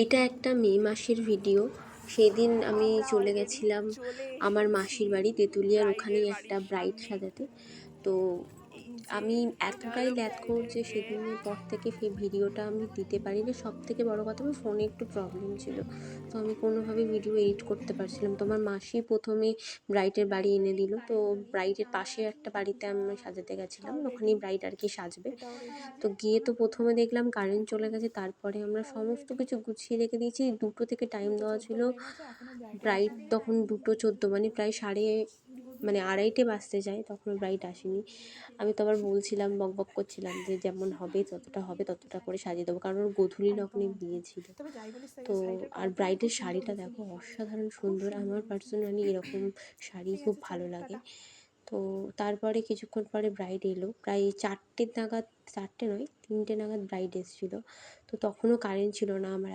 এটা একটা মে মাসের ভিডিও। সেদিন আমি চলে গেছিলাম আমার মাসির বাড়ি তেঁতুলিয়ার, ওখানেই একটা ব্রাইড সাজাতে। তো আমি এতটাই ল্যাদখোর যে সেদিনের পর থেকে সেই ভিডিওটা আমি দিতে পারিনি। সবথেকে বড় কথা, আমার ফোনে একটু প্রবলেম ছিল, তো আমি কোনোভাবে ভিডিও এডিট করতে পারছিলাম। তো আমার মাসি প্রথমে ব্রাইডের বাড়ি এনে দিল। তো ব্রাইডের পাশে একটা বাড়িতে আমি সাজাতে গেছিলাম, ওখানেই ব্রাইড আর কি সাজবে। তো গিয়ে তো প্রথমে দেখলাম কারেন্ট চলে গেছে। তারপরে আমরা সমস্ত কিছু গুছিয়ে রেখে দিয়েছি। 2টো থেকে টাইম দেওয়া ছিল। ব্রাইড তখন 2:14, মানে প্রায় আড়াইটে বাজতে যায়, তখন ব্রাইড আসেনি। আমি তো আবার বলছিলাম, বকবক করছিলাম যে যেমন হবে ততটা করে সাজিয়ে দেবো, কারণ ওর গোধূলি লগ্নে বিয়ে ছিল। তো আর ব্রাইডের শাড়িটা দেখো, অসাধারণ সুন্দর। আমার পার্সোনালি এরকম শাড়ি খুব ভালো লাগে। তো তারপরে কিছুক্ষণ পরে ব্রাইড এলো, প্রায় 4টে নাগাদ, 4টে নয় 3টে নাগাদ ব্রাইড এসেছিলো। তো তখনও কারেন্ট ছিল না। আমার